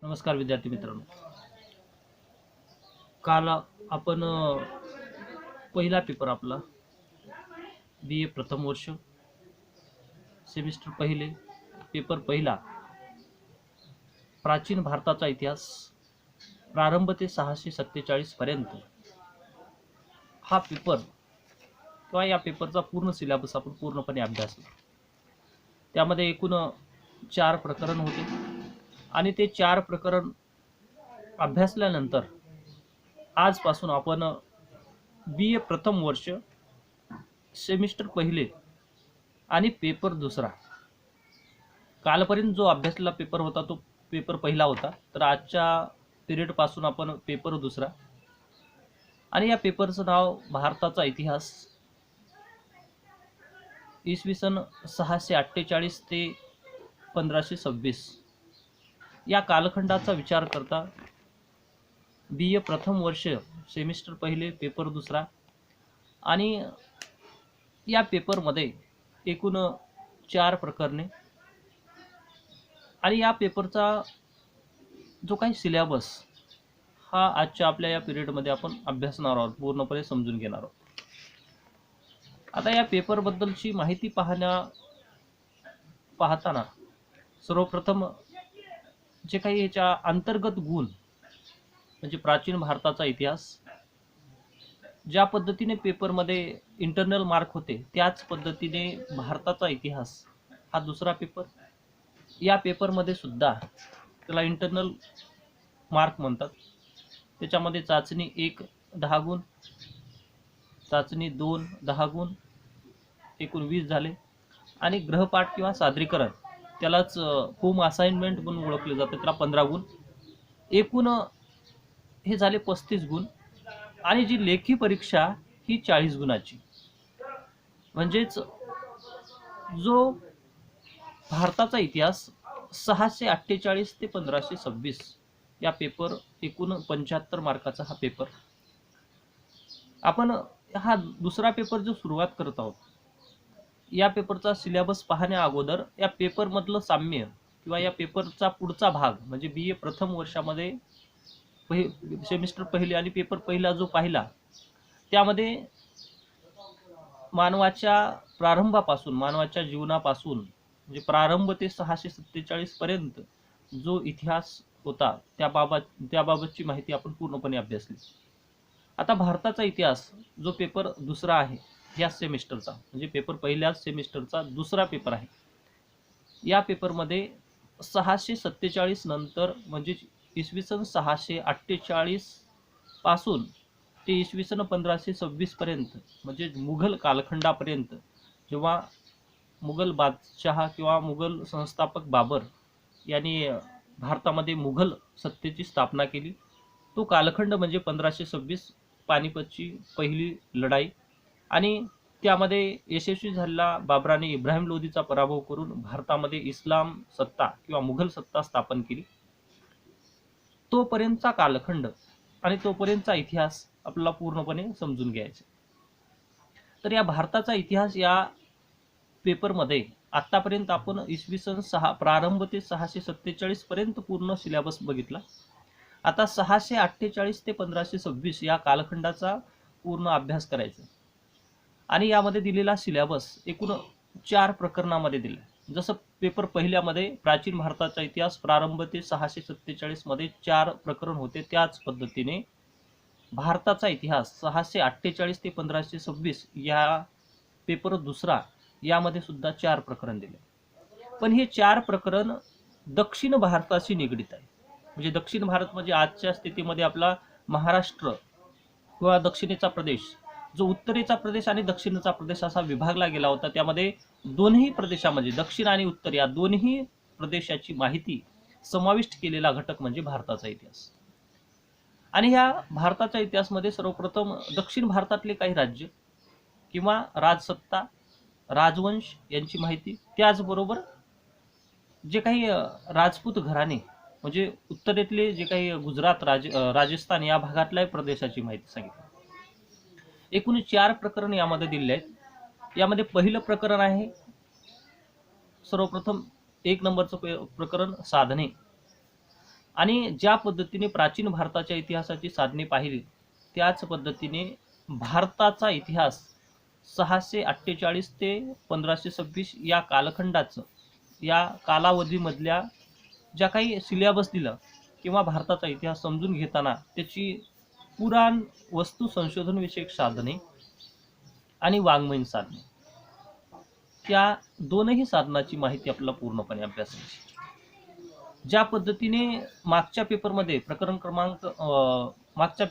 नमस्कार विद्यार्थी मित्रांनो. काल आपण पहिला पेपर आपला बी ए प्रथम वर्ष सेमिस्टर पहिले पेपर पहिला प्राचीन भारताचा इतिहास प्रारंभ ते 647 पर्यंत हा पेपर किंवा या पेपरचा पूर्ण सिलेबस आपण पूर्णपणे अभ्यासला. त्यामध्ये एकूण 4 प्रकरण होते आणि ते 4 प्रकरण अभ्यासल्यानंतर आजपासून आपण बी ए प्रथम वर्ष सेमिस्टर पहिले आणि पेपर दुसरा कालपर्यंत जो अभ्यासलेला पेपर होता तो पेपर पहिला होता. तर आजच्या पिरियडपासून आपण पेपर दुसरा आणि या पेपरचं नाव भारताचा इतिहास इसवी सन 648 ते 1526 या कालखंडाचा विचार करता बी ए प्रथम वर्ष सेमिस्टर पहिले पेपर दुसरा आणि या पेपरमध्ये एकूण 4 प्रकरणे आणि या पेपरचा जो काही सिलेबस हा आजच्या आपल्या या पिरियडमध्ये आपण अभ्यासणार आहोत, पूर्णपणे समजून घेणार आहोत. आता या पेपरबद्दलची माहिती पाहताना सर्वप्रथम जे काही याच्या अंतर्गत गुण म्हणजे प्राचीन भारताचा इतिहास ज्या पद्धतीने पेपरमध्ये इंटरनल मार्क होते त्याच पद्धतीने भारताचा इतिहास हा दुसरा पेपर. या पेपरमध्ये सुद्धा त्याला इंटरनल मार्क म्हणतात. त्याच्यामध्ये चाचणी 1 10 गुण, चाचणी 2 10 गुण, एकूण 20 झाले आणि गृहपाठ किंवा सादरीकरण त्यालाच होम असाइनमेंट म्हणून ओळखले जाते, त्याला 15 गुण, एकूण हे झाले 35 गुण आणि जी लेखी परीक्षा ही 40 गुणाची. म्हणजेच जो भारताचा इतिहास 648 ते 1526 या पेपर एकूण 75 मार्काचा हा पेपर. आपण हा दुसरा पेपर जो सुरुवात करत आहोत या पेपरचा सिलेबस पाहण्या अगोदर या पेपरमधलं साम्य किंवा या पेपरचा पुढचा भाग म्हणजे बी ए प्रथम वर्षामध्ये सेमिस्टर पहिले आणि पेपर पहिला जो पाहिला त्यामध्ये मानवाच्या प्रारंभापासून मानवाच्या जीवनापासून म्हणजे प्रारंभ ते 647 पर्यंत जो इतिहास होता त्याबाबतची माहिती आपण पूर्णपणे अभ्यासली. आता भारताचा इतिहास जो पेपर दुसरा आहे या सेमिस्टरचा म्हणजे पेपर पहिल्या सेमिस्टरचा दुसरा पेपर आहे. या पेपरमध्ये 647 नंतर म्हणजे इसवी सन 648 पासून ते इसवी सन 1526 पर्यंत म्हणजे मुघल कालखंडापर्यंत जेव्हा मुघल बादशहा किंवा मुघल संस्थापक बाबर यांनी भारतामध्ये मुघल सत्तेची स्थापना केली तो कालखंड म्हणजे 1526 पानिपतची पहिली लढाई आणि त्यामध्ये यशस्वी झालेला बाबराने इब्राहिम लोधीचा पराभव करून भारतामध्ये इस्लाम सत्ता किंवा मुघल सत्ता स्थापन केली. तोपर्यंतचा कालखंड आणि तोपर्यंतचा इतिहास आपल्याला पूर्णपणे समजून घ्यायचा. तर या भारताचा इतिहास या पेपरमध्ये आतापर्यंत आपण इसवी सन प्रारंभ ते 647 पर्यंत पूर्ण सिलेबस बघितला. आता 648 ते 1526 या कालखंडाचा पूर्ण अभ्यास करायचा आणि यामध्ये दिलेला सिलेबस एकूण 4 प्रकरणामध्ये दिला. जसं पेपर पहिल्यामध्ये प्राचीन भारताचा इतिहास प्रारंभ ते 647 मध्ये 4 प्रकरण होते त्याच पद्धतीने भारताचा इतिहास 648 ते 1526 या पेपर दुसरा यामध्ये सुद्धा 4 प्रकरण दिले. पण हे 4 प्रकरण दक्षिण भारताशी निगडित आहे. म्हणजे दक्षिण भारत म्हणजे आजच्या स्थितीमध्ये आपला महाराष्ट्र किंवा दक्षिणेचा प्रदेश जो उत्तरेचा प्रदेश आणि दक्षिणेचा प्रदेश असा विभागला गेला होता. त्यामध्ये दोन्ही प्रदेशामध्ये दक्षिण आणि उत्तर या दोन्ही प्रदेशाची माहिती समाविष्ट केलेला घटक म्हणजे भारताचा इतिहास. आणि ह्या भारताच्या इतिहासामध्ये सर्वप्रथम दक्षिण भारतातले काही राज्य किंवा राजसत्ता राजवंश यांची माहिती, त्याचबरोबर जे काही राजपूत घराणे म्हणजे उत्तरेतले जे काही गुजरात राजस्थान या भागातल्या प्रदेशाची माहिती सांगितली. एकूण 4 प्रकरण यामध्ये दिलेले आहेत. यामध्ये पहिलं प्रकरण आहे सर्वप्रथम 1 नंबरचं प्रकरण साधने आणि ज्या पद्धतीने प्राचीन भारताच्या इतिहासाची साधने पाहिली त्याच पद्धतीने भारताचा इतिहास 648 ते 1526 या कालखंडाचं, या कालावधीमधल्या ज्या काही सिलेबस दिलं किंवा भारताचा इतिहास समजून घेताना त्याची पुराण वस्तू संशोधन विषयक साधने आणि वाङ्मयीन साधने, त्या दोनही साधनाची माहिती आपल्याला पूर्णपणे अभ्यासायची. ज्या पद्धतीने मागच्या पेपरमध्ये प्रकरण क्रमांक मागच्या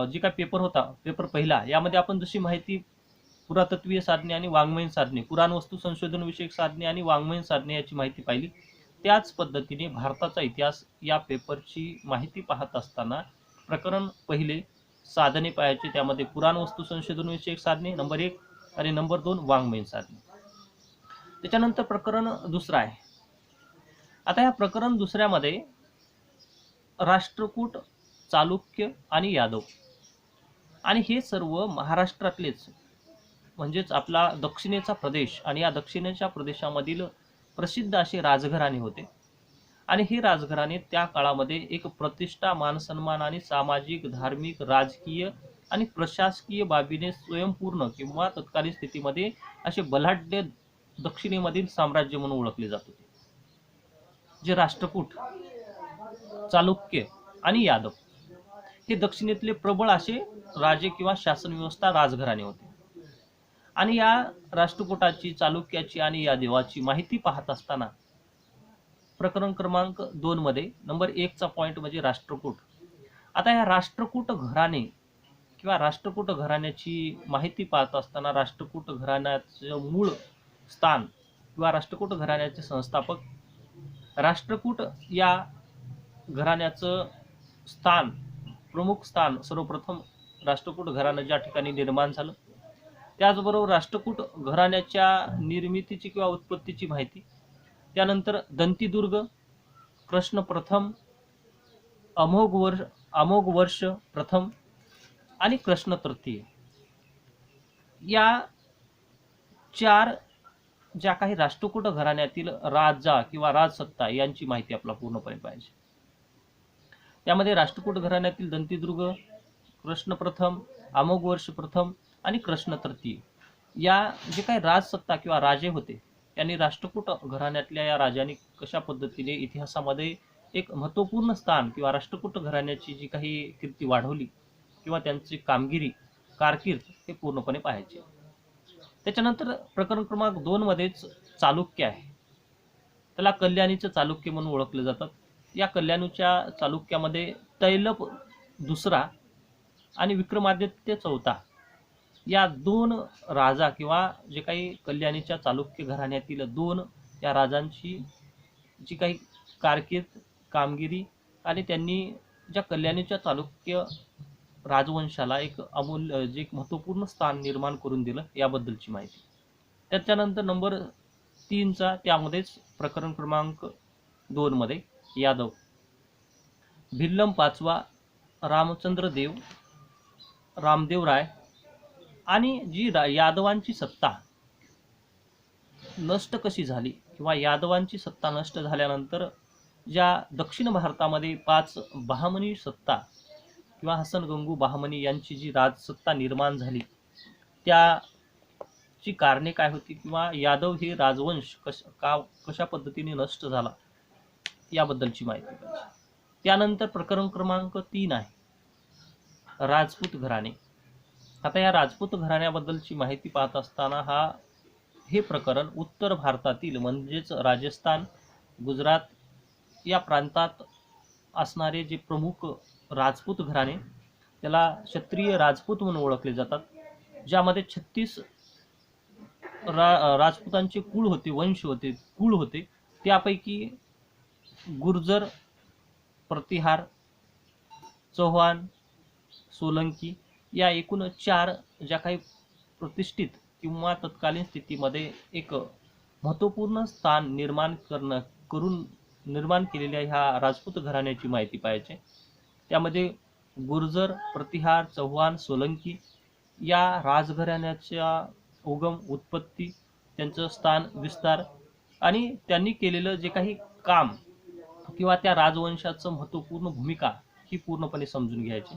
जी काय पेपर होता, पेपर पहिला, यामध्ये आपण जशी माहिती पुरातत्वीय साधने आणि वाङ्मयीन साधने, पुराणवस्तू संशोधन विषयक साधने आणि वाङ्मयीन साधने याची माहिती पाहिली, त्याच पद्धतीने भारताचा इतिहास या पेपरची माहिती पाहत असताना प्रकरण पहिले साधने पाहायचे. त्यामध्ये पुराणवस्तू संशोधन विषयक साधने नंबर 1 आणि नंबर 2 वाङ्मयीन साधने. त्याच्यानंतर प्रकरण दुसरं आहे. आता या प्रकरण दुसऱ्यामध्ये राष्ट्रकूट, चालुक्य आणि यादव, आणि हे सर्व महाराष्ट्रातलेच, म्हणजेच आपला दक्षिणेचा प्रदेश, आणि या दक्षिणेच्या प्रदेशामधील प्रसिद्ध असे राजघराणे होते. आणि हे राजघराणे त्या काळामध्ये एक प्रतिष्ठा, मानसन्मान आणि सामाजिक, धार्मिक, राजकीय आणि प्रशासकीय बाबीने स्वयंपूर्ण किंवा तत्कालीन स्थितीमध्ये असे बलाढ्य दक्षिणेमधील साम्राज्य म्हणून ओळखले जात होते. जे राष्ट्रकूट, चालुक्य आणि यादव हे दक्षिणेतले प्रबळ असे राजे किंवा शासन व्यवस्था, राजघराणे होते. आणि या राष्ट्रकूटाची, चालुक्याची आणि यादवाची माहिती पाहत असताना प्रकरण क्रमांक 2 मध्ये नंबर 1 चा पॉइंट म्हणजे राष्ट्रकूट. आता या राष्ट्रकूट घराणे किंवा राष्ट्रकूट घराण्याची माहिती पाहत असताना राष्ट्रकूट घराण्याचं मूळ स्थान किंवा राष्ट्रकूट घराण्याचे संस्थापक, राष्ट्रकूट या घराण्याचं स्थान, प्रमुख स्थान, सर्वप्रथम राष्ट्रकूट घराणं ज्या ठिकाणी निर्माण झालं, त्याचबरोबर राष्ट्रकूट घराण्याच्या निर्मितीची किंवा उत्पत्तीची माहिती, त्यानंतर दंतीदुर्ग, कृष्ण प्रथम, अमोघ वर्ष प्रथम आणि कृष्ण तृतीय, या 4 ज्या काही राष्ट्रकूट घराण्यातील राजा किंवा राजसत्ता यांची माहिती आपल्याला पूर्णपणे पाहिजे. त्यामध्ये राष्ट्रकूट घराण्यातील दंतीदुर्ग, कृष्ण प्रथम, अमोघ वर्ष प्रथम आणि कृष्ण तृतीय या जे काही राजसत्ता किंवा राजे होते, त्यांनी राष्ट्रकूट घराण्यातल्या या राजांनी कशा पद्धतीने इतिहासामध्ये एक महत्त्वपूर्ण स्थान किंवा राष्ट्रकूट घराण्याची जी काही कीर्ती वाढवली किंवा त्यांची कामगिरी, कारकीर्द हे पूर्णपणे पाहायचे. त्याच्यानंतर प्रकरण क्रमांक 2 मध्येच चालुक्य आहे. त्याला कल्याणीचं चालुक्य म्हणून ओळखले जातात. या कल्याणीच्या चालुक्यामध्ये तैलप दुसरा आणि विक्रमादित्य चौथा या 2 राजा किंवा जे काही कल्याणीच्या चालुक्य घराण्यातील 2 या राजांची जी काही कारकीर्द, कामगिरी आणि त्यांनी ज्या कल्याणीच्या चालुक्य राजवंशाला एक अमूल्य, जे एक महत्त्वपूर्ण स्थान निर्माण करून दिलं, याबद्दलची माहिती. त्याच्यानंतर नंबर 3 चा, त्यामध्येच प्रकरण क्रमांक 2 मध्ये यादव, भिल्लम पाचवा, रामचंद्र देव, रामदेव राय, आणि जी यादवांची सत्ता नष्ट कशी झाली किंवा यादवांची सत्ता नष्ट झाल्यानंतर ज्या दक्षिण भारतामध्ये 5 बहामनी सत्ता किंवा हसन गंगू बहामनी यांची जी राजसत्ता निर्माण झाली, त्याची कारणे काय होती किंवा यादव हे राजवंश कशा पद्धतीने नष्ट झाला याबद्दलची माहिती पाहिजे. त्यानंतर प्रकरण क्रमांक 3 आहे राजपूत घराणे. आता या राजपूत घराण्याबद्दलची माहिती पाहत असताना हे प्रकरण उत्तर भारतातील, म्हणजेच राजस्थान, गुजरात या प्रांतात असणारे जे प्रमुख राजपूत घराणे, त्याला क्षत्रिय राजपूत म्हणून ओळखले जातात, ज्यामध्ये 36 राजपूतांचे कुळ होते, वंश होते, कुळ होते. त्यापैकी गुर्जर, प्रतिहार, चौहान, सोलंकी या एकूण 4 ज्या काही प्रतिष्ठित किंवा तत्कालीन स्थितीमध्ये एक महत्त्वपूर्ण स्थान निर्माण केलेल्या ह्या राजपूत घराण्याची माहिती पाहिजे. त्यामध्ये गुर्जर, प्रतिहार, चौहान, सोलंकी या राजघराण्याच्या उगम, उत्पत्ती, त्यांचं स्थान, विस्तार आणि त्यांनी केलेलं जे काही काम, किंवा त्या राजवंशाचं महत्त्वपूर्ण भूमिका ही पूर्णपणे समजून घ्यायची.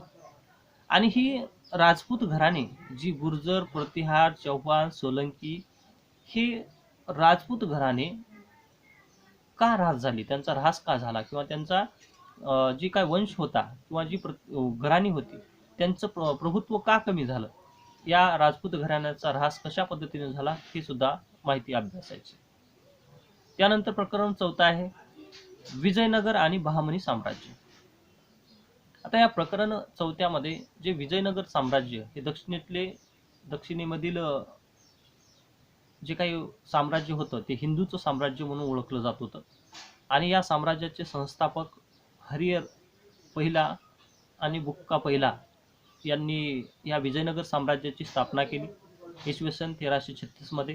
आणि ही राजपूत घराणे जी गुर्जर, प्रतिहार, चौहान, सोलंकी हे राजपूत घराणे का ऱ्हास झाली, त्यांचा ऱ्हास का झाला, किंवा त्यांचा जी काय वंश होता किंवा जी घराणी होती त्यांचं प्रभुत्व का कमी झालं, या राजपूत घराण्याचा ऱ्हास कशा पद्धतीने झाला हे सुद्धा माहिती अभ्यासायची. त्यानंतर प्रकरण 4 आहे विजयनगर आणि बहामनी साम्राज्य. आता या प्रकरण 4 मध्ये जे विजयनगर साम्राज्य हे दक्षिणेमधील जे काही साम्राज्य होतं ते हिंदूचं साम्राज्य म्हणून ओळखलं जात होतं. आणि या साम्राज्याचे संस्थापक हरिहर पहिला आणि बुक्का पहिला यांनी या विजयनगर साम्राज्याची स्थापना केली इसवी सन 1336 मध्ये.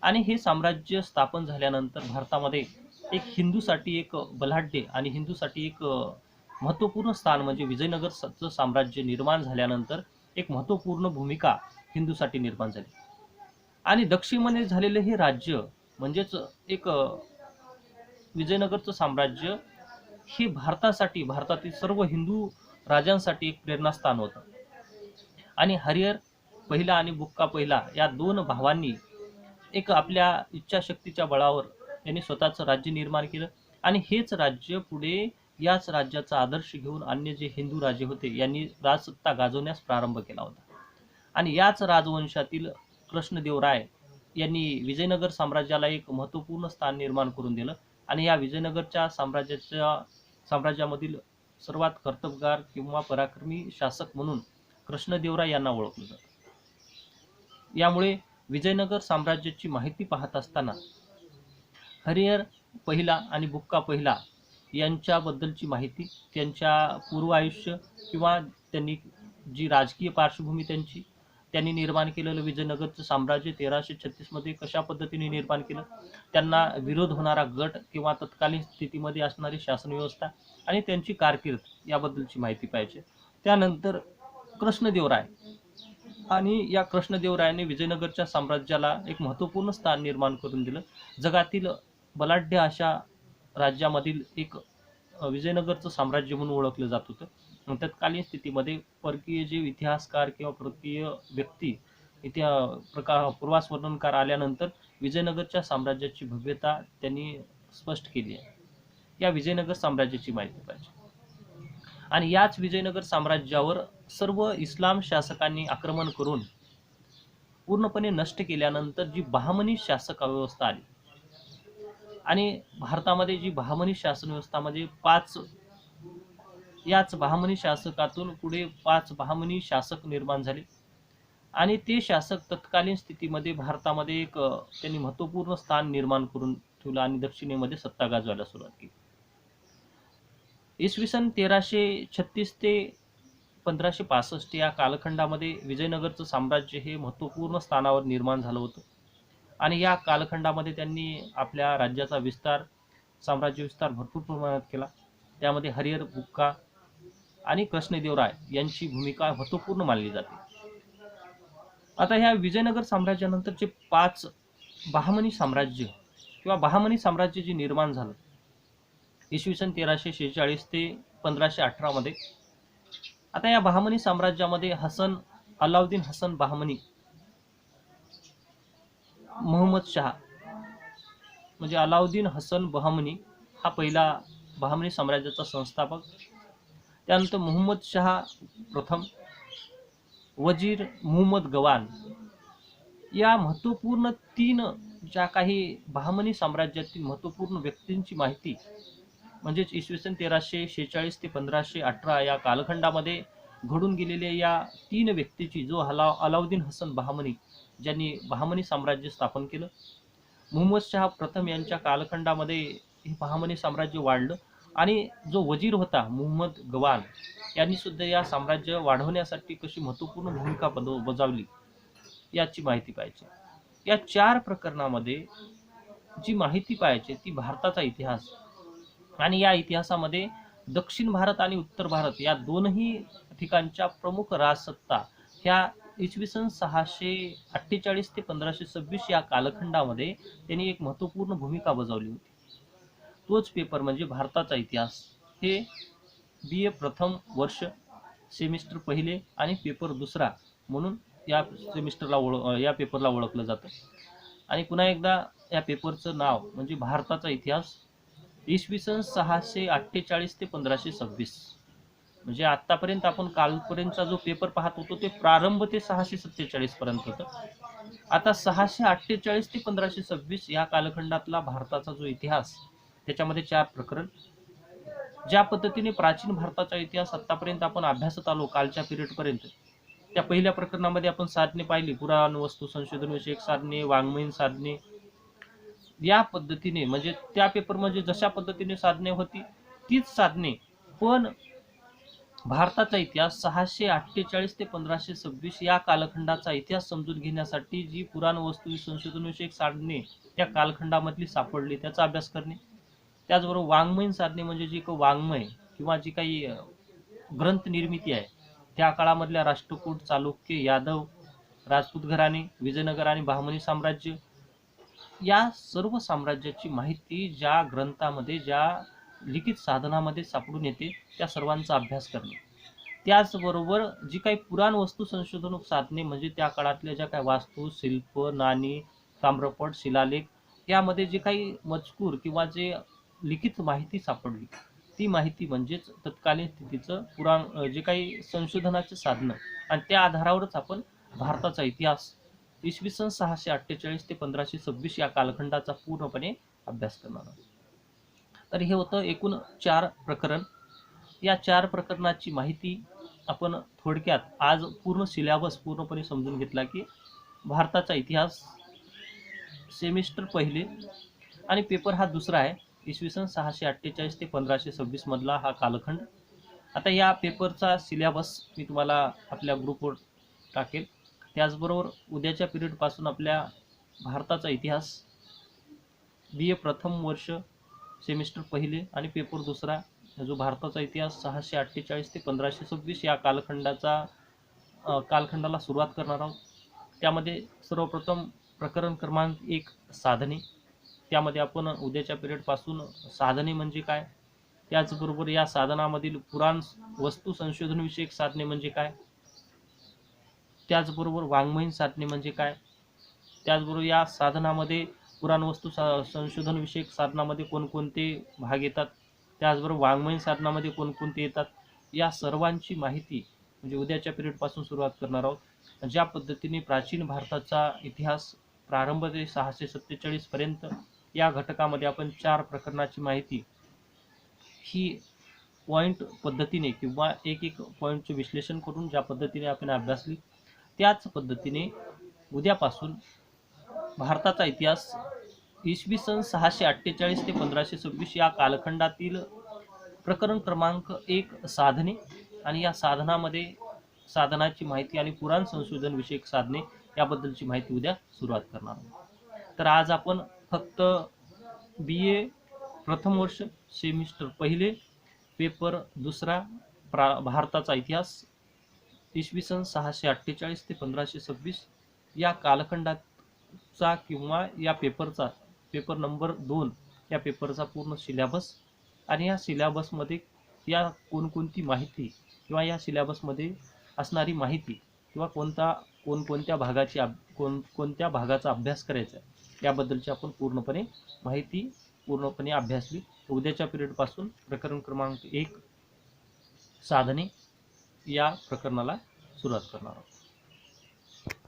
आणि हे साम्राज्य स्थापन झाल्यानंतर भारतामध्ये एक हिंदूसाठी एक बलाढ्य आणि हिंदूसाठी एक महत्त्वपूर्ण स्थान म्हणजे विजयनगरचं साम्राज्य निर्माण झाल्यानंतर एक महत्त्वपूर्ण भूमिका हिंदूसाठी निर्माण झाली. आणि दक्षिणेमध्ये झालेले हे राज्य म्हणजेच एक विजयनगरचं साम्राज्य हे भारतासाठी, भारतातील सर्व हिंदू राजांसाठी एक प्रेरणास्थान होतं. आणि हरिहर पहिला आणि बुक्का पहिला या दोन भावांनी एक आपल्या इच्छाशक्तीच्या बळावर त्यांनी स्वतःचं राज्य निर्माण केलं. आणि हेच राज्य पुढे याच राज्याचा आदर्श घेऊन अन्य जे हिंदू राजे होते यांनी राजसत्ता गाजवण्यास प्रारंभ केला होता. आणि याच राजवंशातील कृष्णदेवराय यांनी विजयनगर साम्राज्याला एक महत्त्वपूर्ण स्थान निर्माण करून दिलं. आणि या विजयनगरच्या साम्राज्यामधील सर्वात कर्तबगार किंवा पराक्रमी शासक म्हणून कृष्णदेवराय यांना ओळखलं जातं. यामुळे विजयनगर साम्राज्याची माहिती पाहत असताना हरिहर पहिला आणि बुक्का पहिला यांच्याबद्दलची माहिती, त्यांच्या पूर्व आयुष्य किंवा त्यांनी जी राजकीय पार्श्वभूमी त्यांनी निर्माण केलेलं विजयनगरचं साम्राज्य 1336 मध्ये कशा पद्धतीने निर्माण केलं, त्यांना विरोध होणारा गट किंवा तत्कालीन स्थितीमध्ये असणारी शासन व्यवस्था आणि त्यांची कारकीर्द याबद्दलची माहिती पाहिजे. त्यानंतर कृष्णदेवराय आणि या कृष्णदेवरायाने विजयनगरच्या साम्राज्याला एक महत्त्वपूर्ण स्थान निर्माण करून दिलं. जगातील बलाढ्य अशा राज्यामधील एक विजयनगरचं साम्राज्य म्हणून ओळखलं जात होतं. तत्कालीन स्थितीमध्ये परकीय जे इतिहासकार किंवा परकीय व्यक्ती प्रवास वर्णनकार आल्यानंतर विजयनगरच्या साम्राज्याची भव्यता त्यांनी स्पष्ट केली आहे. या विजयनगर साम्राज्याची माहिती पाहिजे. आणि याच विजयनगर साम्राज्यावर सर्व इस्लाम शासकांनी आक्रमण करून पूर्णपणे नष्ट केल्यानंतर जी बहामनी शासक व्यवस्था आली आणि भारतामध्ये जी बहामनी शासन व्यवस्थामध्ये याच बहामनी शासकातून पुढे 5 बहामनी शासक निर्माण झाले. आणि ते शासक तत्कालीन स्थितीमध्ये भारतामध्ये एक त्यांनी महत्त्वपूर्ण स्थान निर्माण करून ठेवलं आणि दक्षिणेमध्ये सत्ता गाजवायला सुरुवात केली. इसवी सन 1336 ते 1565 या कालखंडामध्ये विजयनगरचं साम्राज्य हे महत्त्वपूर्ण स्थानावर निर्माण झालं होतं. आणि या कालखंडामध्ये त्यांनी आपल्या राज्याचा साम्राज्य विस्तार भरपूर प्रमाणात केला. त्यामध्ये हरिहर, बुक्का आणि कृष्णदेवराय यांची भूमिका महत्त्वपूर्ण मानली जाते. आता ह्या विजयनगर साम्राज्यानंतर जे 5 बहामनी साम्राज्य किंवा बहामनी साम्राज्य जे निर्माण झालं इसवी सन 1346 ते 1518 मध्ये. आता या बहामनी साम्राज्यामध्ये अलाउद्दीन हसन बहामनी, मोहम्मद शहा म्हणजे अलाउद्दीन हसन बहामनी हा पहिला बहामनी साम्राज्याचा संस्थापक. त्यानंतर मोहम्मद शहा प्रथम, वजीर मुहम्मद गवान या महत्त्वपूर्ण 3 ज्या काही बहामनी साम्राज्यातील महत्त्वपूर्ण व्यक्तींची माहिती म्हणजेच इसवी सन 1346 ते 1518 या कालखंडामध्ये घडून गेलेल्या या 3 व्यक्तीची जो अलाउद्दीन हसन बहामनी ज्यांनी बहामनी साम्राज्य स्थापन केलं, मुहम्मद शहा प्रथम यांच्या कालखंडामध्ये हे बहामनी साम्राज्य वाढलं. आणि जो वजीर होता मुहम्मद गवान यांनी सुद्धा या साम्राज्य वाढवण्यासाठी कशी महत्त्वपूर्ण भूमिका बजावली याची माहिती पाहिजे. या 4 प्रकरणामध्ये जी माहिती पाहिजे ती भारताचा इतिहास. आणि या इतिहासामध्ये दक्षिण भारत आणि उत्तर भारत या दोनही ठिकाणच्या प्रमुख राजसत्ता ह्या इसवी सन 648 ते 1526 या कालखंडामध्ये त्यांनी एक महत्त्वपूर्ण भूमिका बजावली होती. तोच पेपर म्हणजे भारताचा इतिहास हे BA प्रथम वर्ष सेमिस्टर पहिले आणि पेपर दुसरा म्हणून या पेपरला ओळखलं जातं. आणि पुन्हा एकदा या पेपरचं नाव म्हणजे भारताचा इतिहास इसवी सन 648 ते 1526. म्हणजे आतापर्यंत आपण कालपर्यंतचा जो पेपर पाहत होतो ते प्रारंभ ते 647 पर्यंत होतं. आता 648 ते 1526 या कालखंडातला भारताचा जो इतिहास त्याच्यामध्ये 4 प्रकरण. ज्या पद्धतीने प्राचीन भारताचा इतिहास आतापर्यंत आपण अभ्यासत आलो कालच्या पिरियडपर्यंत, त्या पहिल्या प्रकरणामध्ये आपण साधने पाहिली, पुराणवस्तू संशोधन विषयक साधने, वाङ्मयीन साधने. या पद्धतीने म्हणजे त्या पेपरमध्ये जशा पद्धतीने साधने होती तीच साधने, पण भारताचा इतिहास 648 ते 1526 या कालखंडाचा इतिहास समजून घेण्यासाठी जी पुराणवस्तू संशोधन विषयक साधने त्या कालखंडामधली सापडली त्याचा अभ्यास करणे. त्याचबरोबर वाङ्मयीन साधने म्हणजे जी वाङ्मय किंवा जी काही ग्रंथ निर्मिती आहे त्या काळामधल्या राष्ट्रकूट, चालुक्य, यादव, राजपूत घराणे, विजयनगर आणि बहामनी साम्राज्य या सर्व साम्राज्याची माहिती ज्या ग्रंथामध्ये, ज्या लिखित साधनामध्ये सापडून येते त्या सर्वांचा अभ्यास करणे. त्याचबरोबर जी काही पुराण वस्तू संशोधन साधने म्हणजे त्या काळातल्या ज्या काही वास्तू, शिल्प, नाणी, ताम्रपट, शिलालेख यामध्ये जे काही मजकूर किंवा जे लिखित माहिती सापडली ती माहिती म्हणजेच तत्कालीन स्थितीचं जे काही संशोधनाचे साधनं आणि त्या आधारावरच आपण भारताचा इतिहास इसवी सन 648 ते 1526 या कालखंडाचा पूर्णपणे अभ्यास करणार आहोत. तर हे होतं एकूण 4 प्रकरण. या 4 प्रकरणाची माहिती आपण थोडक्यात आज पूर्ण सिलेबस पूर्णपणे समजून घेतला की भारताचा इतिहास सेमिस्टर पहिले आणि पेपर हा दुसरा आहे इसवी सन 648 ते 1526 मधला हा कालखंड. आता या पेपरचा सिलेबस मी तुम्हाला आपल्या ग्रुपवर टाकेल. त्याचबरोबर उद्याच्या पिरियडपासून आपल्या भारताचा इतिहास BA प्रथम वर्ष सेमिस्टर पहिले आणि पेपर दुसरा जो भारताचा इतिहास 648 ते 1526 या कालखंडाला सुरुवात करणार आहोत. त्यामध्ये सर्वप्रथम प्रकरण क्रमांक 1 साधने. त्यामध्ये आपण उद्याच्या पिरियडपासून साधने म्हणजे काय, त्याचबरोबर या साधनामधील पुराण वस्तू संशोधन विषयक साधने म्हणजे काय, त्याचबरोबर वाङ्मयीन साधने म्हणजे काय, त्याचबरोबर या साधनामध्ये पुराणवस्तू संशोधन विषयक साधनामध्ये कोणकोणते भाग येतात, त्याचबरोबर वाङ्मयीन साधनामध्ये कोणकोणते येतात, या सर्वांची माहिती म्हणजे उद्याच्या पिरियडपासून सुरुवात करणार आहोत. ज्या पद्धतीने प्राचीन भारताचा इतिहास प्रारंभ ते 647 पर्यंत या घटकामध्ये आपण 4 प्रकरणाची माहिती ही पॉईंट पद्धतीने किंवा एक पॉईंटचे विश्लेषण करून ज्या पद्धतीने आपण अभ्यासली त्याच पद्धतीने उद्यापासून भारताचा इतिहास इसवी सन 648 ते 1526 या कालखंडातील प्रकरण क्रमांक 1 साधने आणि या साधनाची माहिती आणि पुराण संशोधन विषयक साधने याबद्दलची माहिती उद्या सुरुवात करणार आहोत. तर आज आपण फक्त BA प्रथम वर्ष सेमिस्टर पहिले पेपर दुसरा भारताचा इतिहास इसवी सन 648 ते 1526 या कालखंडाचा किंवा या पेपरचा पेपर नंबर 2 या पेपरचा पूर्ण सिलेबस आणि या सिलेबसमध्ये या कोणकोणती माहिती किंवा या सिलेबसमध्ये असणारी माहिती किंवा कोणत्या भागाचा अभ्यास करायचा याबद्दलची आपण पूर्णपणे अभ्यासली. उद्याच्या पिरियडपासून प्रकरण क्रमांक 1 साधने या प्रकरणाला सुरुवात करणार आहोत.